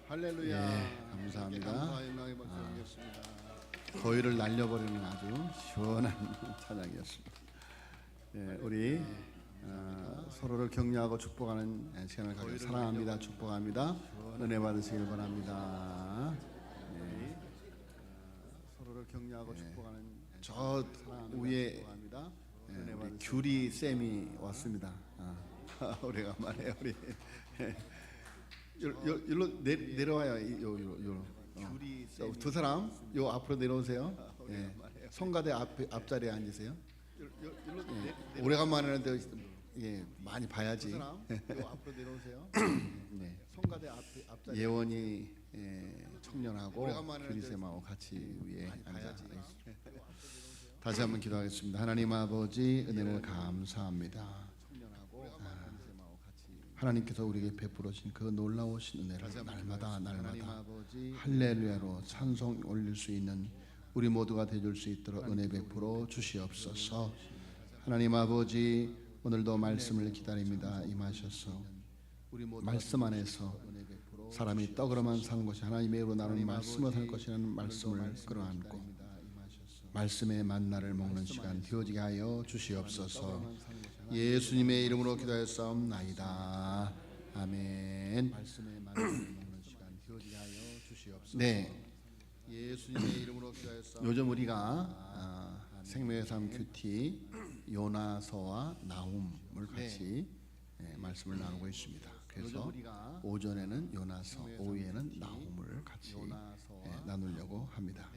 할렐루야. 감사합니다. 더위를 날려버리는 아주 시원한 찬양이었습니다. 우리 서로를 격려하고 축복하는 시간을 가져 사랑합니다, 축복합니다, 은혜 받으시길 바랍니다. 서로를 격려하고 축복하는 저 위에 우리 규리 쌤이 왔습니다. 오래간만에 우리 일로 내려와요. 두 사람 요 앞으로 내려오세요. 성가대 앞자리에 앉으세요. 오래간만에 하는데 많이 봐야지. 앞으로 내려오세요. 성가대 앞자리. 예원이 청년하고 규리쌤하고 같이 위에 앉아 있습니다. 다시 한번 기도하겠습니다. 하나님 아버지, 은혜를 감사합니다. 하나님께서 우리에게 베풀어 주신 그 놀라우신 은혜를 날마다 할렐루야로 찬송 올릴 수 있는 우리 모두가 되줄 수 있도록 은혜 베풀어 주시옵소서. 하나님 아버지, 오늘도 말씀을 기다립니다. 임하셔서 말씀 안에서 사람이 떡으로만 사는 것이 하나님의 으로 나누는 말씀으로 살 것이라는 말씀을 끌어안고 말씀의 만나를 먹는 시간 되어지게 하여 주시옵소서. 예수님의 이름으로 기도하였사옵나이다. 아멘. 네. 예수님의 이름으로 기도하였사옵나이다. 요즘 우리가 생명의 삶 큐티 요나서와 나훔을 같이 말씀을 나누고 있습니다. 그래서 오전에는 요나서, 오후에는 나훔을 같이 나누려고 합니다.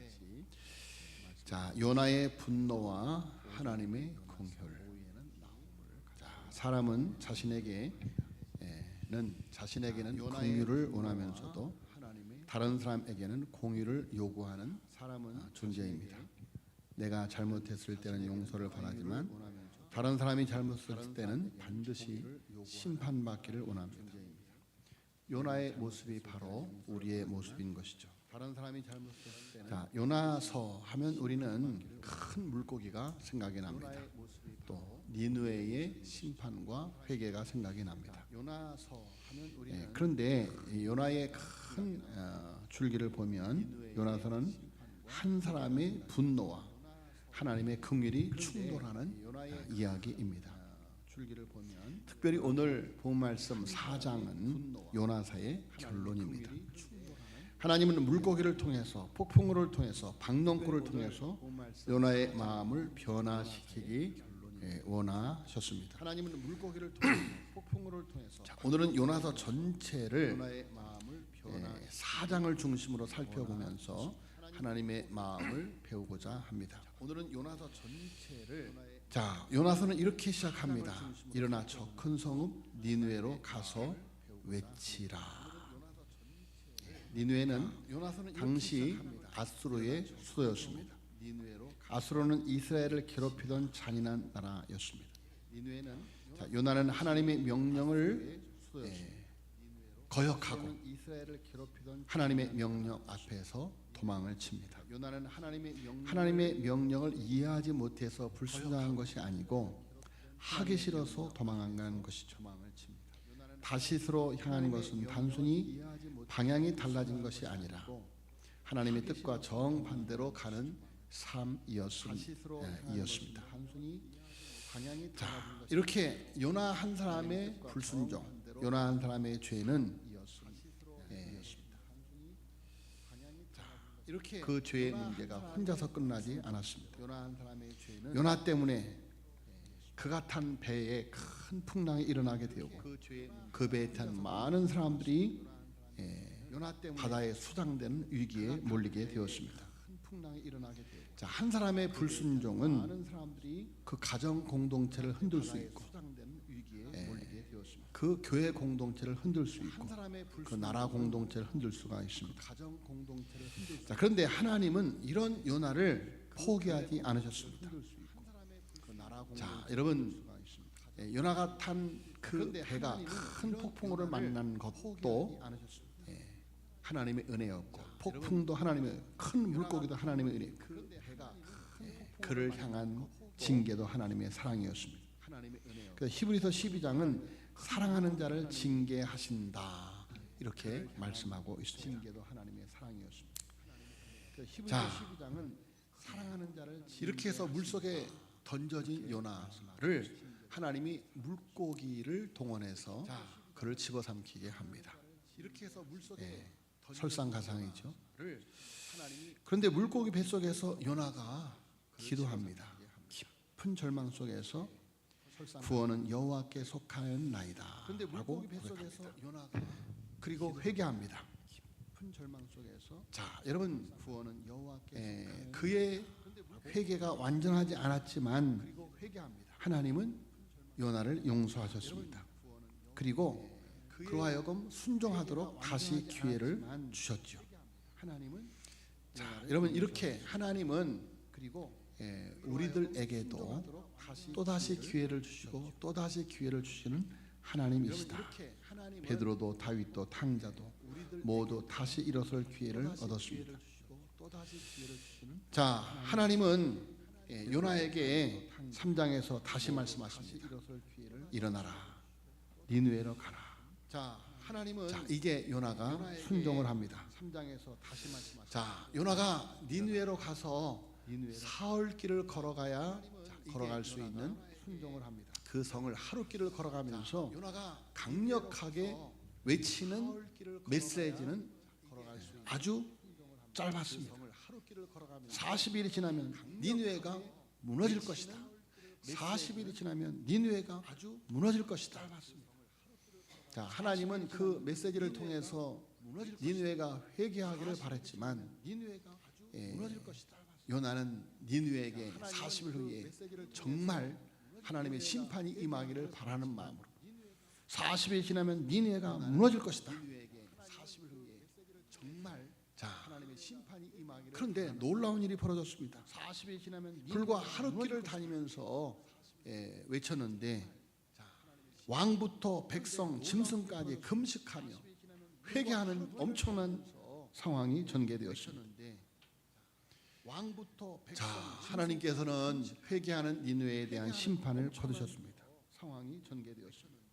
자, 요나의 분노와 하나님의 긍휼. 사람은 자신에게는 긍휼을 원하면서도 다른 사람에게는 공의를 요구하는 존재입니다. 내가 잘못했을 때는 용서를 바라지만 다른 사람이 잘못했을 때는 반드시 심판받기를 원합니다. 요나의 모습이 바로 우리의 모습인 것이죠. 다른 사람이 잘못했을 때는 요나서 하면 우리는 큰 물고기가 생각이 납니다. 또 니느웨의 심판과 회개가 생각이 납니다. 그런데 요나의 큰 줄기를 보면 요나서는 한 사람의 분노와 하나님의 긍휼이 충돌하는 이야기입니다. 특별히 오늘 본 말씀 4장은 요나서의 결론입니다. 하나님은 물고기를 통해서, 폭풍우를 통해서, 박넝쿨을 통해서 요나의 마음을 변화시키기 원하셨습니다. 하나님은 물고기를 통해서, 폭풍우를 통해서. 자, 오늘은 요나서 전체를 4장을 중심으로 살펴보면서 하나님의 마음을 배우고자 합니다. 오늘은 요나서 전체를. 자, 요나서는 이렇게 시작합니다. 일어나 저 큰 성읍 니느웨로 가서 외치라. 니느웨는 당시 아수르의 수도였습니다. 아수르는 이스라엘을 괴롭히던 잔인한 나라였습니다. 자, 요나는 하나님의 명령을 거역하고 하나님의 명령 앞에서 도망을 칩니다. 요나는 하나님의 명령을 이해하지 못해서 불순종한 것이 아니고 하기 싫어서 도망한 것이죠. 다시스로 향하는 것은 단순히 방향이 달라진 것이 아니라 하나님의 뜻과 정반대로 가는 삶이었습니다. 자, 이렇게 요나 한 사람의 불순종, 요나 한 사람의 죄는 그 죄의 문제가 혼자서 끝나지 않았습니다. 요나 때문에 그가 탄 배에 큰 풍랑이 일어나게 되고 그 배에 탄 많은 사람들이 바다에 수장되는 위기에 몰리게 되었습니다. 자, 한 사람의 불순종은 그 가정 공동체를 흔들 수 있고 그 교회 공동체를 흔들 수 있고 그 나라 공동체를 흔들 수가 있습니다. 자, 그런데 하나님은 이런 요나를 포기하지 않으셨습니다. 자, 여러분, 요나가 탄 그 배가 큰 폭풍우를 만난 것도 하나님의 은혜였고, 폭풍도 하나님의, 큰 물고기도 하나님의 은혜, 그를 향한 징계도 하나님의 사랑이었습니다. 그래서 히브리서 12장은 사랑하는 자를 징계하신다 이렇게 말씀하고 있습니다. 징계도 하나님의 사랑이었습니다. 자, 12장은 사랑하는 자를 이렇게 해서 물속에 던져진 요나를 하나님이 물고기를 동원해서 그를 집어삼키게 합니다. 이렇게 해서 물속에 설상가상이죠. 그런데 물고기 뱃속에서 요나가 기도합니다. 깊은 절망 속에서 구원은 여호와께 속하였나이다. 그런데 물고기 뱃속에서 요나가 그리고 회개합니다. 깊은 절망 속에서 자, 여러분 구원은 여호와께 그의 회개가 완전하지 않았지만 하나님은 요나를 용서하셨습니다. 그리고 그로 하여금 순종하도록 다시 기회를 주셨죠. 자, 여러분 이렇게 하나님은 그리고 우리들에게도 또다시 기회를 주시고 또다시 기회를 주시는 하나님이시다. 베드로도 다윗도 탕자도 모두 다시 일어설 기회를 얻었습니다. 자, 하나님은 요나에게 3장에서 다시 말씀하십니다. 일어나라, 니느웨로 가라. 자, 하나님은 이제 요나가 순종을 합니다. 3장에서 다시 말씀하십니다. 자, 요나가 니느웨로 가서 사흘길을 걸어갈 수 있는 순종을 합니다. 그 성을 하루길을 걸어가면서 강력하게 외치는 메시지는 아주 짧았습니다. 40일이 지나면 니느웨가 무너질 것이다. 40일이 지나면 니느웨가 아주 무너질 것이다. 자, 하나님은 그 메시지를 통해서 니느웨가 회개하기를 바랬지만 요나는 니느웨에게 40일 후에 정말 하나님의 심판이 임하기를 바라는 마음으로 40일이 지나면 니느웨가 무너질 것이다. 자, 그런데 놀라운 일이 벌어졌습니다. 불과 하루길을 다니면서 외쳤는데 왕부터 백성, 짐승까지 금식하며 회개하는 엄청난 상황이 전개되었습니다. 자, 하나님께서는 회개하는 니느웨에 대한 심판을 거두셨습니다.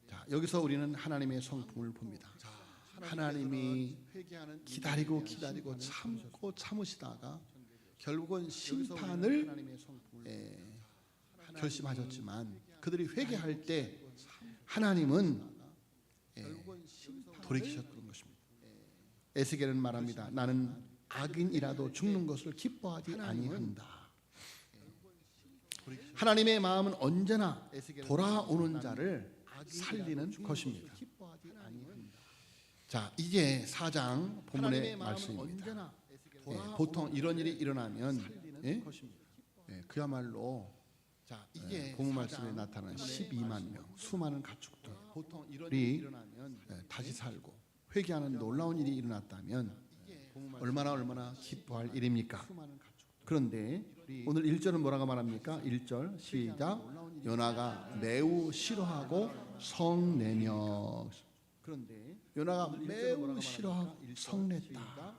자, 여기서 우리는 하나님의 성품을 봅니다. 하나님이 기다리고 참고 참으시다가 결국은 심판을 결심하셨지만 그들이 회개할 때 하나님은 돌이키셨던 것입니다. 에스겔은 말합니다. 나는 악인이라도 죽는 것을 기뻐하지 아니한다. 하나님의 마음은 언제나 돌아오는 자를 살리는 것입니다. 자, 이제 4장 본문의 말씀입니다. 보통 이런 일이 일어나면 그야말로 본문 말씀에 나타나는 12만 명 수많은 가축들이 다시 살고 회개하는 놀라운 일이 일어났다면 얼마나 기뻐할 일입니까? 그런데 오늘 1절은 뭐라고 말합니까? 1절 시작. 요나가 매우 싫어하고 성내며. 그런데 요나가 매우 싫어하고 성냈다.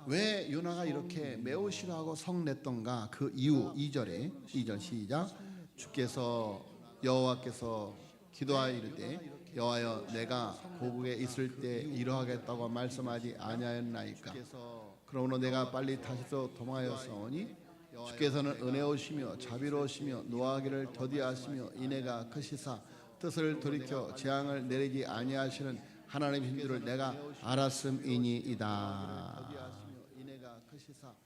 왜 요나가 이렇게 매우 싫어하고 성냈던가? 그 이유 2절 시작. 주께서 여호와께서 기도하여 이르되 여호와여 내가 고국에 있을 때 이러하겠다고 말씀하지 아니하였나이까? 그러므로 내가 빨리 다시서 도망하였사오니 주께서는 은혜오시며 자비로우시며 노하기를 더디하시며 인애가 크시사 뜻을 돌이켜 재앙을 내리지 아니하시는 하나님이신 줄을 내가 알았음이니이다.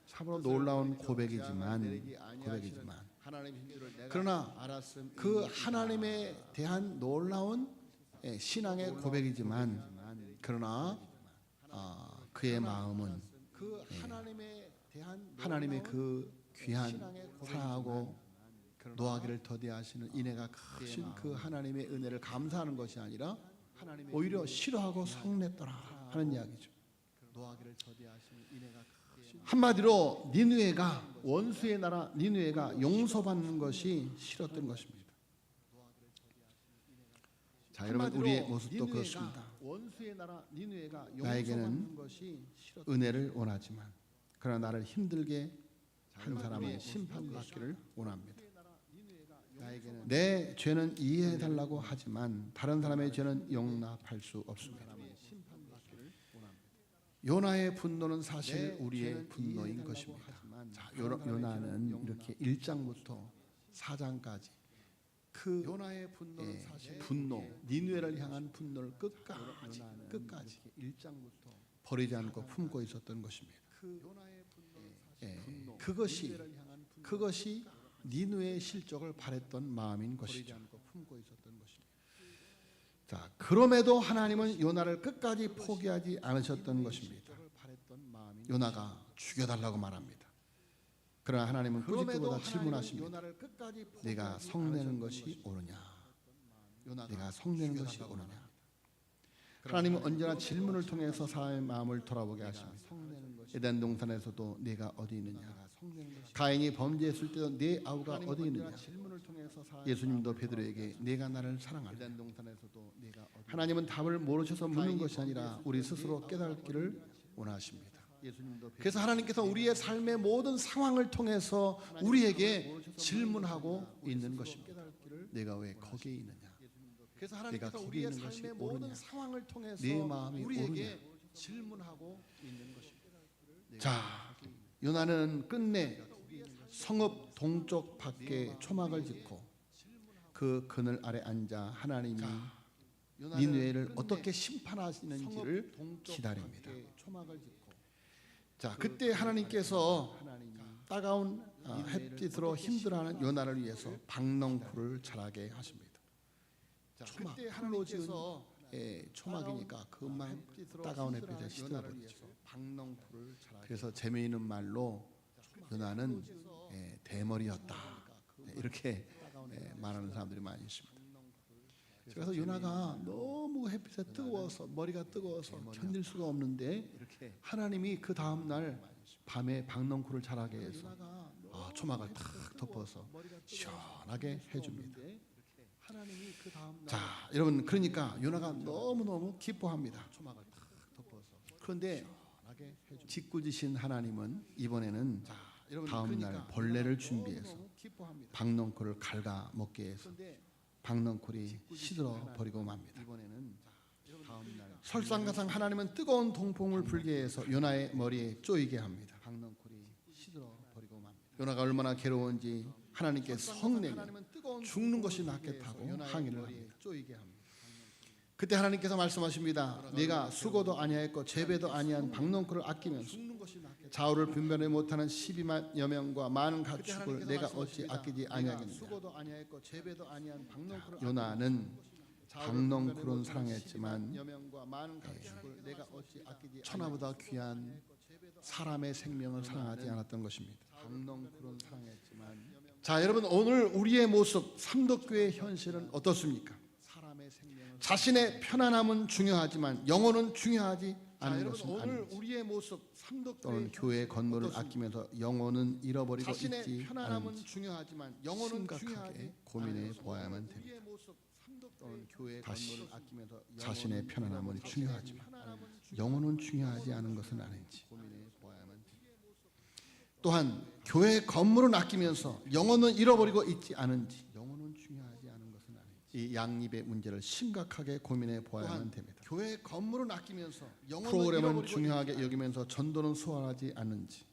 참으로 놀라운 고백이지만 그러나 그 하나님에 대한 놀라운 신앙의 고백이지만 그러나 그의 마음은 하나님의 그 귀한 사랑하고 노하기를 더디하시는 인애가 크신 그 하나님의 은혜를 감사하는 것이 아니라 오히려 싫어하고 성냈더라 하는 이야기죠. 한마디로 니느웨가 원수의 나라 니느웨가 용서받는 것이 싫었던 것입니다. 자, 여러분 우리의 모습도 그렇습니다. 나에게는 은혜를 원하지만 그러나 나를 힘들게 한 사람의 심판받기를 원합니다. 내 죄는 이해해 달라고 하지만 다른 사람의 죄는 용납할 수 없습니다. 요나의 분노는 사실 우리의 분노인 것입니다. 자, 요나는 이렇게 1장부터 4장까지 그 요나의 분노는 사실 분노, 니느웨를 향한 분노를 끝까지 1장부터 버리지 않고 품고 있었던 것입니다. 그것이 니느웨의 실족을 바랬던 마음인 것이죠. 자, 그럼에도 하나님은 요나를 끝까지 포기하지 않으셨던 것입니다. 요나가 죽여달라고 말합니다. 그러나 하나님은 꾸짖기보다 질문하십니다. 네가 성내는 것이 옳으냐? 네가 성내는 것이 옳으냐? 하나님은 언제나 질문을 통해서 사람의 마음을 돌아보게 하십니다. 에덴 동산에서도 네가 어디 있느냐? 가인이 범죄했을 때도 네 아우가 어디 있느냐? 예수님도 베드로에게 네가 나를 사랑하느냐? 하나님은 답을 모르셔서 묻는 것이 아니라 우리 스스로 깨닫기를 원하십니다. 그래서 하나님께서 우리의 삶의 모든 상황을 통해서 우리에게 질문하고 있는 것입니다. 내가 왜 거기에 있느냐? 그래서 하나님께서 우리의 삶의 모든 상황을 통해서 네 마음이 우리에게 질문하고 있는 것입니다. 자, 요나는 끝내 성읍 동쪽 밖에 초막을 짓고 그 그늘 아래 앉아 하나님이 니느웨를 어떻게 심판하시는지를 기다립니다. 자, 그때 하나님께서 따가운 햇빛으로 힘들어하는 요나를 위해서 박넝쿨을 자라게 하십니다. 초막, 풀로 지은 초막이니까 금방 따가운 햇빛에 시들어버리죠. 그래서 재미있는 말로 요나는 대머리였다, 이렇게 말하는 사람들이 많이 있습니다. 그래서 요나가 너무 햇빛에 뜨거워서 머리가 뜨거워서 견딜 수가 없는데 하나님이 그 다음 날 밤에 박넝쿨을 자라게 해서 초막을 탁 덮어서 시원하게 해줍니다. 자, 여러분, 그러니까 요나가 너무너무 기뻐합니다. 그런데 짓궂으신 하나님은 이번에는 다음 날 벌레를 준비해서 박넝쿨을 갉아 먹게 해서 박넝쿨이 시들어 버리고 맙니다. 설상가상 하나님은 뜨거운 동풍을 불게 해서 요나의 머리에 쪼이게 합니다. 요나가 얼마나 괴로운지 하나님께 성내면 죽는 것이 낫겠다고 항의를 합니다. 그때 하나님께서 말씀하십니다. 네가 수고도 아니하였고 재배도 아니한 박넝쿨을 아끼면서 좌우를 분별하지 못하는 12만여 명과 많은 가축을 내가 어찌 아끼지 아니하겠느냐. 요나는 박넝쿨은 사랑했지만 천하보다 귀한 사람의 생명을 사랑하지 않았던 것입니다. 자, 여러분, 오늘 우리의 모습, 삼덕교의 현실은 어떻습니까? 자신의 편안함은 중요하지만 영혼은 중요하지 않은 것은 아닌지, 또는 교회의 건물을 아끼면서 영혼은 잃어버리고 있지 않은지 심각하게 고민해 보아야만 됩니다. 다시 자신의 편안함은 중요하지만 영혼은 중요하지 않은 것은 아닌지, 또한 교회 건물은 아끼면서 영혼은 잃어버리고 있지 않은지, 이 양립의 문제를 심각하게 고민해 보아야만 됩니다. 교회 건물은 아끼면서 프로그램은 중요하게 여기면서 전도는 소홀하지 않은지,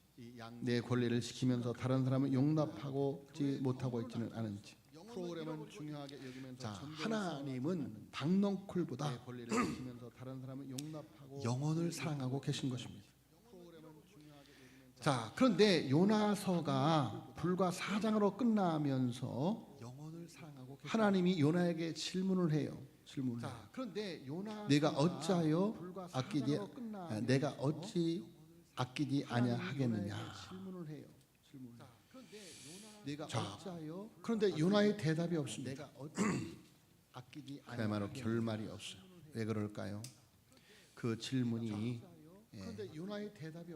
내 권리를 지키면서 다른 사람을 용납하지 못하고 있지는 않은지. 프로그램은 중요하게 여기면서 하나님은 박넝쿨보다 영혼을 사랑하고 계신 것입니다. 자, 그런데 요나서가 불과 4장으로 끝나면서 하나님이 요나에게 질문을 해요. 내가 어찌하여 아끼지 내가 어찌 아끼지 아니하겠느냐. 자, 그런데 요나의 대답이 없습니다. 그야말로 결말이 없어요. 왜 그럴까요? 그 질문이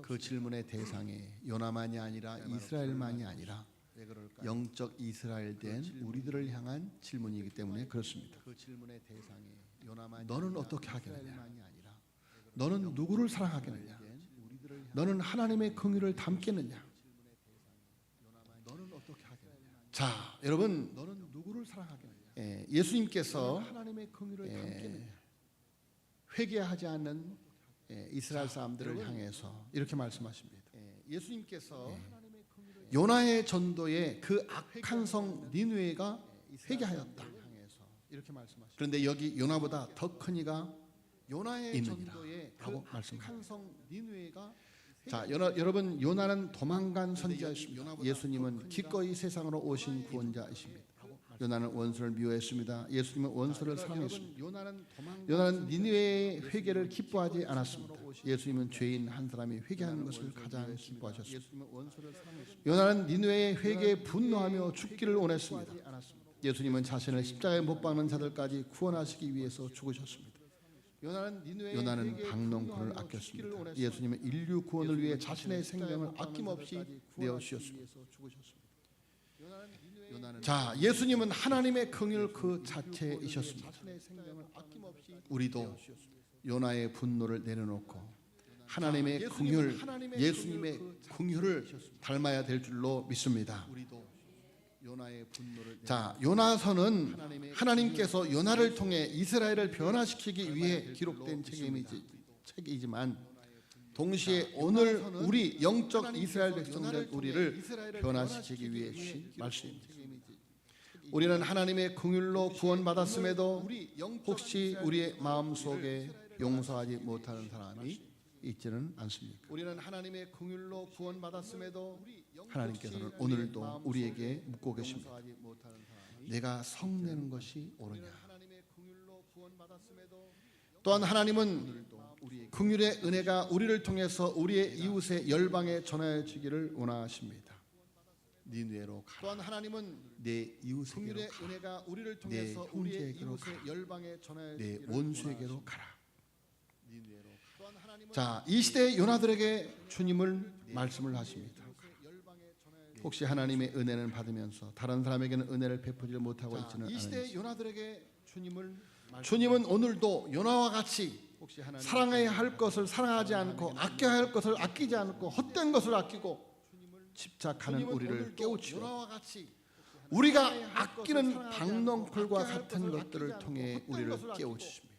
그 질문의 대상에 요나만이 아니라 이스라엘만이 아니라 영적 이스라엘 된 우리들을 향한 질문이기 때문에 그렇습니다. 너는 어떻게 하겠느냐? 너는 누구를 사랑하겠느냐? 너는 하나님의 긍휼을 담겠느냐? 자, 여러분, 너는 누구를 사랑하겠느냐? 예수님께서 하나님의 긍휼을 담겠느냐? 회개하지 않는 이스라엘 사람들을 향해서 이렇게 말씀하십니다. 예수님께서 요나의 전도에 그 악한 성 니느웨가 회개하였다. 이렇게 말씀하십니다. 그런데 여기 요나보다 더 큰 이가 요나의 있느니라 전도에 라고 그 말씀합니다. 악한 성 니느웨가 자, 여러분, 요나는 도망간 선지자였습니다. 예수님은 기꺼이 세상으로 오신 구원자이십니다. 요나는 원수를 미워했습니다. 예수님은 원수를 사랑했습니다. 요나는 니느웨의 회개를 기뻐하지 않았습니다. 예수님은 죄인 한 사람이 회개하는 것을 가장 기뻐하셨습니다. 요나는 니느웨의 회개에 분노하며 죽기를 원했습니다. 예수님은 자신을 십자가에 못 박는 자들까지 구원하시기 위해서 죽으셨습니다. 요나는 박농쿨을 아꼈습니다. 예수님은 인류 구원을 위해 자신의 생명을 아낌없이 내어주셨습니다. 자, 예수님은 하나님의 긍휼 그 자체이셨습니다. 우리도 요나의 분노를 내려놓고 하나님의 긍휼, 예수님의 긍휼을 닮아야 될 줄로 믿습니다. 자, 요나서는 하나님께서 요나를 통해 이스라엘을 변화시키기 위해 기록된 책이지만 동시에 오늘 우리 영적 이스라엘 백성들 우리를 변화시키기 위해 주신 말씀입니다. 우리는 하나님의 긍휼로 구원받았음에도 혹시 우리의 마음속에 용서하지 못하는 사람이 있지는 않습니까? 우리는 하나님의 긍휼로 구원받았음에도 하나님께서는 오늘도 우리에게 묻고 계십니다. 내가 성내는 것이 옳으냐? 또한 하나님은 긍휼의 은혜가 우리를 통해서 우리의 이웃의 열방에 전하여지기를 원하십니다. 니느웨로 가라. 또한 하나님은 내 이웃에게로 가라. 내 형제에게로 가라. 내 원수에게로 가라. 자, 이 시대의 요나들에게 주님을 말씀을 하십니다. 혹시 하나님의 은혜는 받으면서 다른 사람에게는 은혜를 베푸지 못하고 있지는 않은지. 이 시대의 요나들에게 주님은 오늘도 요나와 같이 사랑해야 할 것을 사랑하지 않고 아껴야 할 것을 아끼지 않고 헛된 것을 아끼고 집착하는 우리를 깨우치고 우리가 아끼는 박넝쿨과 같은 것들을 통해 우리를 깨우치십니다.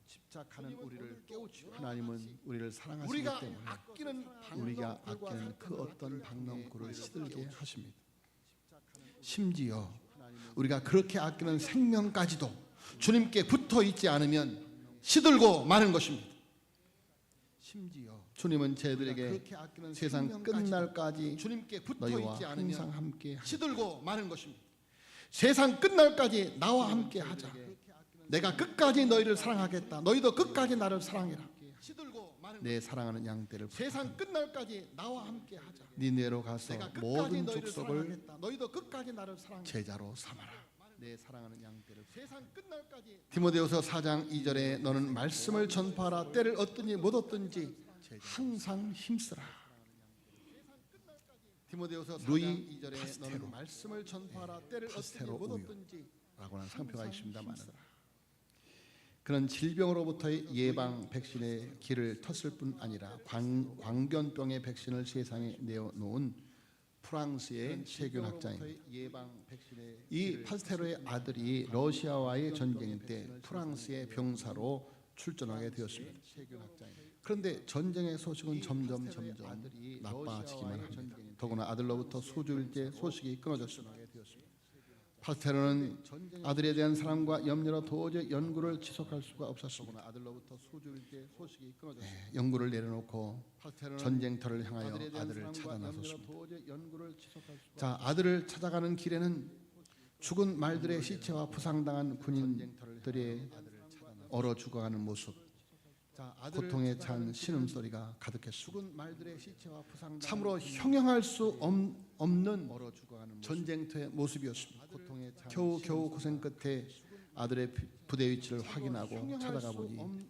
집착하는 우리를 깨우치고 하나님은 우리를 사랑하시기 때문에 우리가 아끼는 그 어떤 박넝쿨을 시들게 하십니다. 심지어 우리가 그렇게 아끼는 생명까지도 주님께 붙어 있지 않으면 시들고 마는 것입니다. 심지어 주님은 저희들에게 세상 끝날까지 너희와 항상 함께 시들고 마는 것입니다. 세상 끝날까지 나와 함께 하자. 내가 끝까지 너희를 사랑하겠다. 너희도 끝까지 나를 사랑해라. 내 사랑하는 양떼를 세상 끝날까지 나와 함께 하자. 니느웨로 가서 모든 족속을 너희도 끝까지 나를 사랑해 제자로 삼아라. 내 사랑하는 양떼를 세상 끝날까지. 디모데후서 4장 2절에 너는 말씀을 전파하라. 때를 얻든지 못 얻든지 항상 힘쓰라. 디모데후서 4장 2절에 너는 말씀을 전파하라. 때를 얻든지 못 얻든지라고 하는 상표가 있습니다만 그런 질병으로부터의 예방 백신의 길을 텄을 뿐 아니라 광견병의 백신을 세상에 내어놓은 프랑스의 세균학자입니다. 이 파스테로의 아들이 러시아와의 전쟁 때 프랑스의 병사로 출전하게 되었습니다. 그런데 전쟁의 소식은 점점 나빠지기만 합니다. 더구나 아들로부터 수주일째 소식이 끊어졌습니다. 파스테로는 아들에 대한 사랑과 염려로 도저히 연구를 지속할 수가 없었습니다. 연구를 내려놓고 전쟁터를 향하여 아들을 찾아 나섰습니다. 자, 아들을 찾아가는 길에는 죽은 말들의 시체와 부상당한 군인들의 얼어 죽어가는 모습, 고통에 찬 신음소리가 가득했습니다. 참으로 형용할 수 없는 전쟁터의 모습이었습니다. 겨우 고생 끝에 아들의 부대 위치를 확인하고 찾아가 보니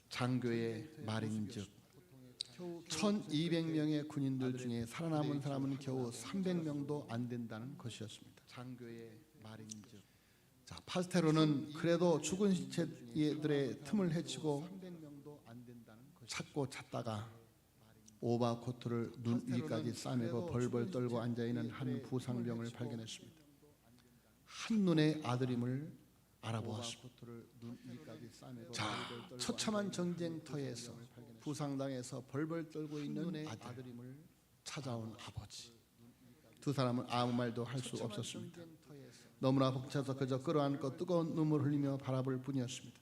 장교의 말인즉 1200명의 군인들 중에 살아남은 사람은 겨우 300명도 안 된다는 것이었습니다. 자, 파스테로는 그래도 죽은 시체들의 틈을 헤치고 찾다가 오바코트를 눈 위까지 싸매고 벌벌 떨고 앉아있는 한 부상병을 발견했습니다. 한눈에 아들임을 알아보았습니다. 자, 처참한 전쟁터에서 부상당해서 벌벌 떨고 있는 아들임을 찾아온 아버지. 두 사람은 아무 말도 할 수 없었습니다. 너무나 벅차서 그저 끌어안고 뜨거운 눈물 흘리며 바라볼 뿐이었습니다.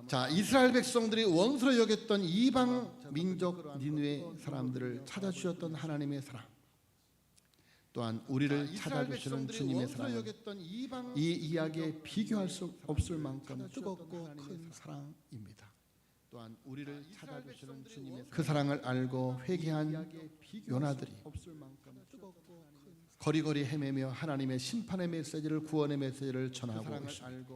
자, 이스라엘 백성들이 원수로 여겼던 이방 민족 니느웨 사람들을 찾아주셨던 하나님의 사랑, 또한 우리를 찾아주시는 주님의 사랑은 이 이야기에 비교할 수 없을 만큼 뜨겁고 큰 사랑입니다. 또한 우리를 찾아주시는 주님의 그 사랑을 알고 회개한 요나들이 거리거리 헤매며 하나님의 심판의 메시지를, 구원의 메시지를 전하고 있습니다.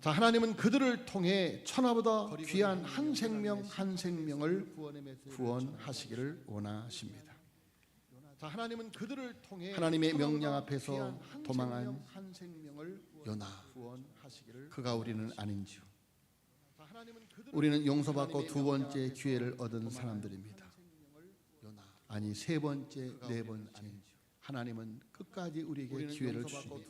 자, 하나님은 그들을 통해 천하보다 귀한 한 생명 한 생명을 구원하시기를 원하십니다. 자, 하나님은 그들을 통해 하나님의 명령 앞에서 도망한 요나, 그가 우리는 아닌지요. 우리는 용서받고 두 번째 기회를 얻은 사람들입니다. 아니, 세 번째, 네 번째. 하나님은 끝까지 우리에게 기회를 주십니다.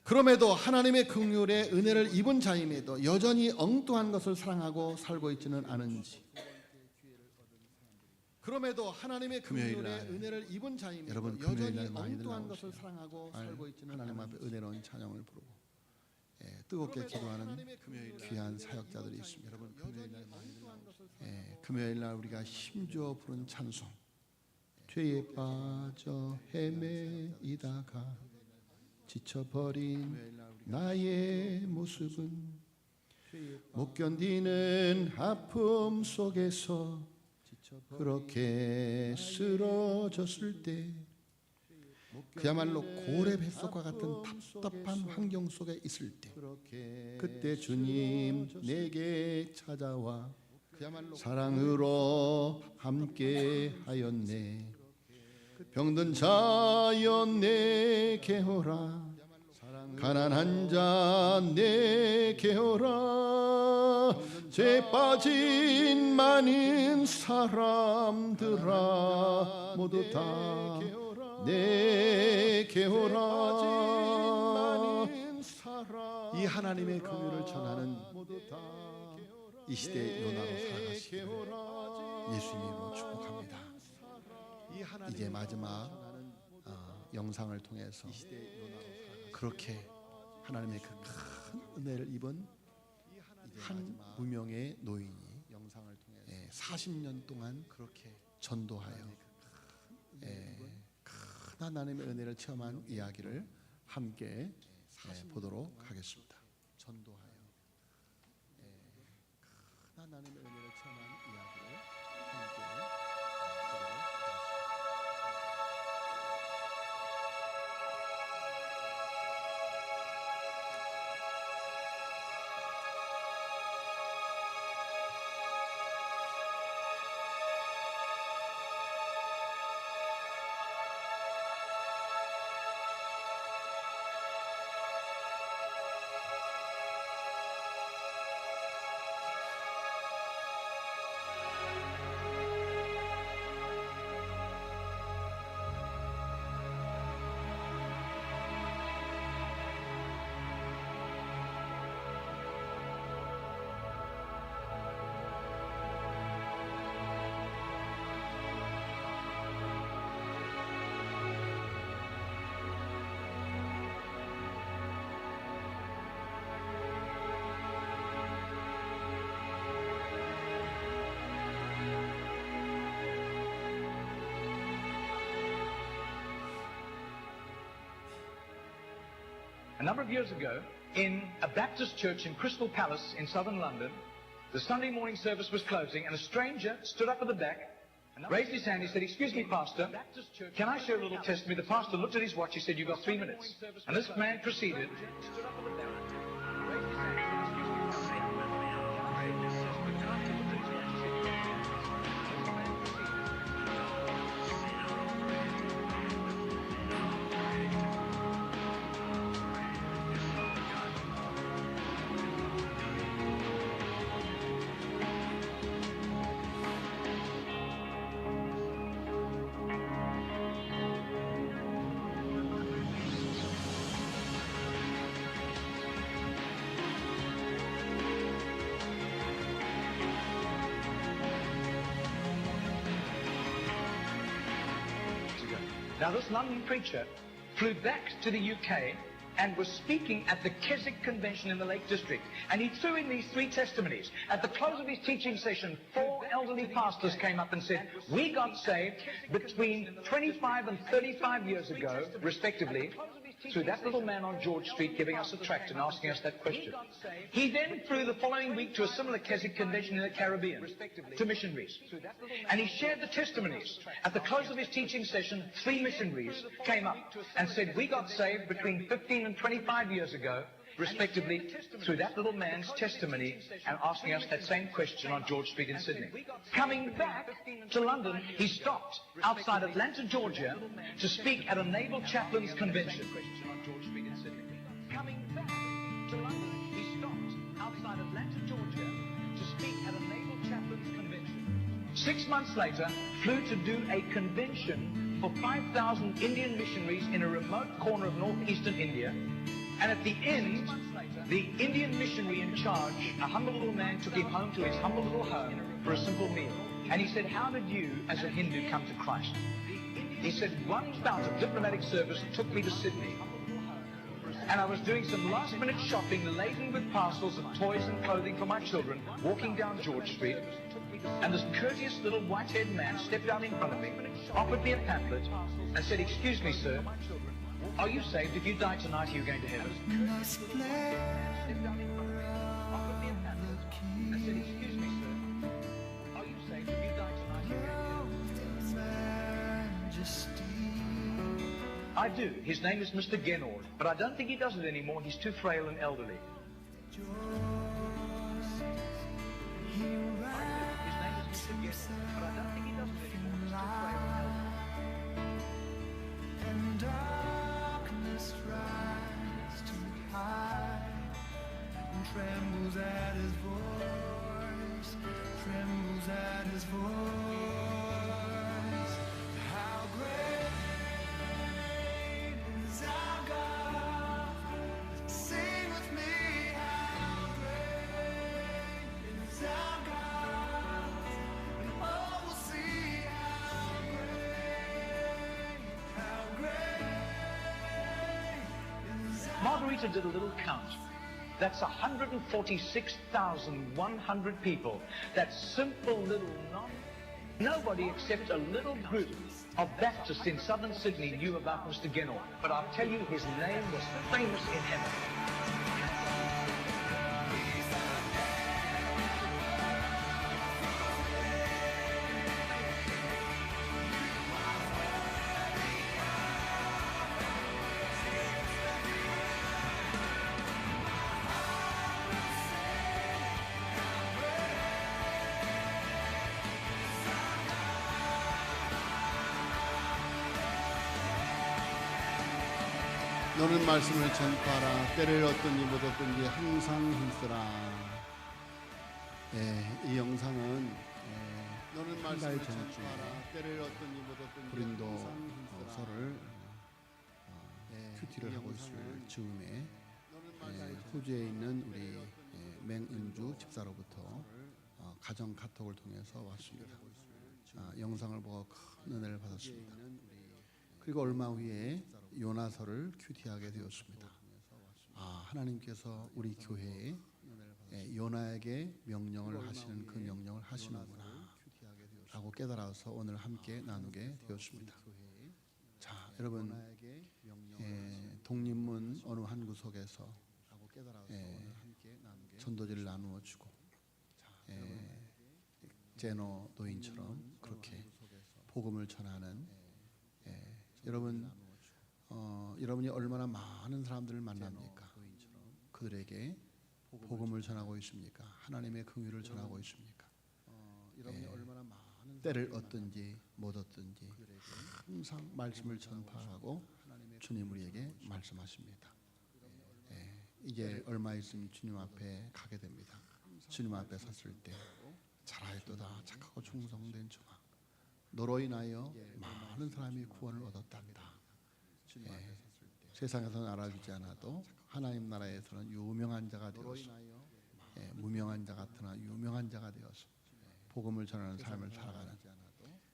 그럼에도 하나님의 긍휼의 은혜를 입은 자임에도 여전히 엉뚱한 것을 사랑하고 살고 있지는 않은지. 그럼에도 하나님의 긍휼의 은혜를 입은 자임에도 여러분, 여전히 엉뚱한 것을 사랑하고 살고 있지는 하나님 앞에 은혜로운 찬양을 부르고 뜨겁게 기도하는 귀한 사역자들이 있습니다. 여러분, 금요일 날 우리가 힘주어 부른 찬송, 죄에 빠져 헤매이다가 지쳐버린 나의 모습은 못 견디는 아픔 속에서 그렇게 쓰러졌을 때, 그야말로 고래 뱃속과 같은 답답한 환경 속에 있을 때, 그때 주님 내게 찾아와 사랑으로 함께 하였네. 병든 자여 내게 오라, 가난한 자 내게 오라. 죄 빠진 많은 사람들아 모두 다 내게 오라. 이 하나님의 긍휼을 전하는 이 시대의 요나로 살아가시기를 예수님으로 축복합니다. 이제 마지막 영상을 통해서 그렇게 하나님의 그 큰 은혜를 입은 한 무명의 노인이 40년 동안 그렇게 전도하여 큰 하나님의 은혜를 체험한 이야기를 함께 보도록 하겠습니다. 전도하여 큰 하나님의 은혜를 체험한 이야기를 함께 보도록 하겠습니다. A number of years ago, in a Baptist church in Crystal Palace in southern London, the Sunday morning service was closing, and a stranger stood up at the back, raised his hand, he said, "Excuse me, Pastor, can I share a little testimony?" The pastor looked at his watch, he said, "You've got 3 minutes." And this man proceeded. Now, this London preacher flew back to the UK and was speaking at the Keswick Convention in the Lake District. And he threw in these 3 testimonies. At the close of his teaching session, 4 elderly pastors came up and said, we got saved between 25 and 35 years ago, respectively, through that little man on George Street giving us a tract and asking us that question. He then flew the following week to a similar Keswick convention in the Caribbean, to missionaries. And he shared the testimonies. At the close of his teaching session, 3 missionaries came up and said, we got saved between 15 and 25 years ago, respectively, through that little man's testimony and asking us that same question on George Street in Sydney. Coming back to London, he stopped outside Atlanta, Georgia, to speak at a naval chaplains convention. Coming back to London, he stopped outside Atlanta, Georgia, to speak at a naval chaplains convention. 6 months later, flew to do a convention for 5,000 Indian missionaries in a remote corner of northeastern India. And at the end, the Indian missionary in charge, a humble little man, took him home to his humble little home for a simple meal. And he said, how did you, as a Hindu, come to Christ? He said, one bout of diplomatic service took me to Sydney. And I was doing some last-minute shopping laden with parcels of toys and clothing for my children, walking down George Street. And this courteous little white-haired man stepped out in front of me, offered me a pamphlet, and said, excuse me, sir, are you saved? If you die tonight, are you going to heaven? I do. His name is Mr. Genord, but I don't think he does it anymore. He's too frail and elderly. His name is Mr. Genord, but I don't think he does it anymore. He's too frail and elderly. Trembles at his voice, trembles at his voice. How great is our God? Sing with me, how great is our God? And all will see how great is our God. Margarita did a little count. That's 146,100 people. That simple little nobody except a little group of Baptists in southern Sydney knew about Mr. Genord. But I'll tell you, his name was famous in heaven. 너는 말씀을 전파하라. 때를 얻든지 못 얻든지 항상 힘쓰라. 이 영상은 너는 말씀을 전파하라. 때를 얻든지 못 얻든지 고린도서를 큐티를 하고 있을 즈음에 호주에 있는 우리 맹은주 집사로부터 가정 카톡을 통해서 왔습니다. 영상을 보고 큰 은혜를 받았습니다. 그리고 얼마 후에 요나서를 큐티하게 되었습니다. 하나님께서 우리 교회에 요나에게 명령을 하시는 그 명령을 하시는구나 라고 깨달아서 오늘 함께 나누게 되었습니다. 자, 여러분, 독립문 어느 한 구석에서 전도지를 나누어 주고 제노 노인처럼 그렇게 복음을 전하는 여러분이 얼마나 많은 사람들을 만납니까? 그들에게 복음을 전하고 있습니까? 하나님의 긍휼을 전하고 있습니까? 때를 얻든지 못 얻든지 항상 말씀을 전파하고 주님 우리에게 말씀하십니다. 이제 얼마 있으면 주님 앞에 가게 됩니다. 주님 앞에 섰을 때 잘하였도다 착하고 충성된 종아, 너로 인하여 많은 사람이 구원을 얻었답니다. 세상에서는 알아주지 않아도 하나님 나라에서는 유명한 자가 되어서 무명한 자 같으나 유명한 자가 되어서 복음을 전하는 삶을 살아가는,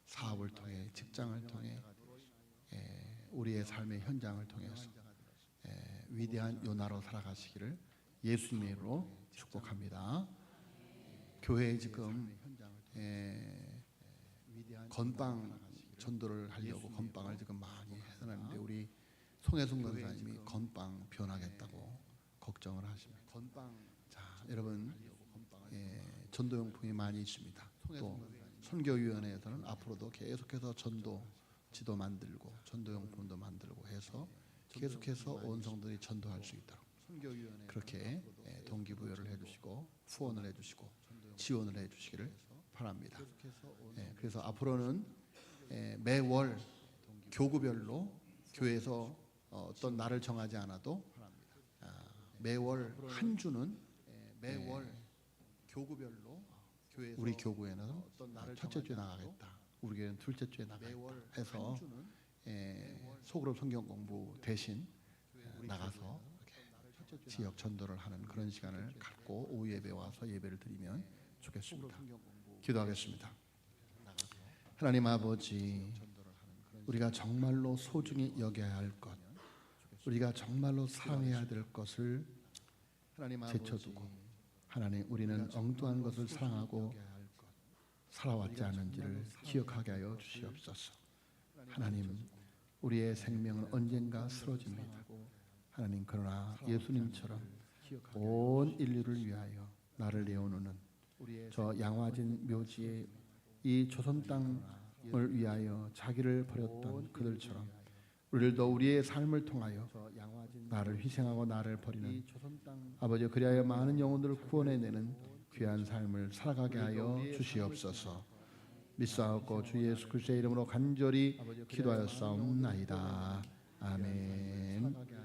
사업을 통해 직장을 통해 우리의 삶의 현장을 통해서 위대한 요나로 살아가시기를 예수님의 이름으로 축복합니다. 교회에 지금 건빵 전도를 하려고 건빵을 지금 많이 해놨는데 우리 송혜순 권사님이 건빵 변하겠다고 걱정을 하십니다. 자, 여러분 전도용품이 많이 있습니다. 또 선교위원회에서는 앞으로도 계속해서 전도 지도 만들고 전도용품도 만들고 해서 계속해서 온 성들이 전도할 수 있도록 그렇게 동기부여를 해주시고 후원을 해주시고 지원을 해주시기를 바랍니다. 그래서 앞으로는 매월 교구별로 교회에서 어떤 날을 정하지 않아도 매월 한 주는 교구별로 우리 교구에는 첫째 주에 나가겠다. 우리 교회는 둘째 주에 나가겠다 해서 소그룹 성경 공부 대신 나가서 이렇게 지역 전도를 하는 그런 시간을 갖고 오후 예배 와서 예배를 드리면 좋겠습니다. 기도하겠습니다. 하나님 아버지, 우리가 정말로 소중히 여겨야 할 것, 우리가 정말로 사랑해야 될 것을 제쳐두고 하나님 우리는 엉뚱한 것을 사랑하고 살아왔지 않은지를 기억하게 하여 주시옵소서. 하나님, 우리의 생명은 언젠가 쓰러집니다. 하나님, 그러나 예수님처럼 온 인류를 위하여 나를 내어놓는 저 양화진 묘지에 이 조선 땅을 위하여 자기를 버렸던 그들처럼 우리도 우리의 삶을 통하여 나를 희생하고 나를 버리는 아버지, 그리하여 많은 영혼들을 구원해내는 귀한 삶을 살아가게 하여 주시옵소서. 믿사옵고 주 예수 그리스도의 이름으로 간절히 기도하였사옵나이다. 아멘.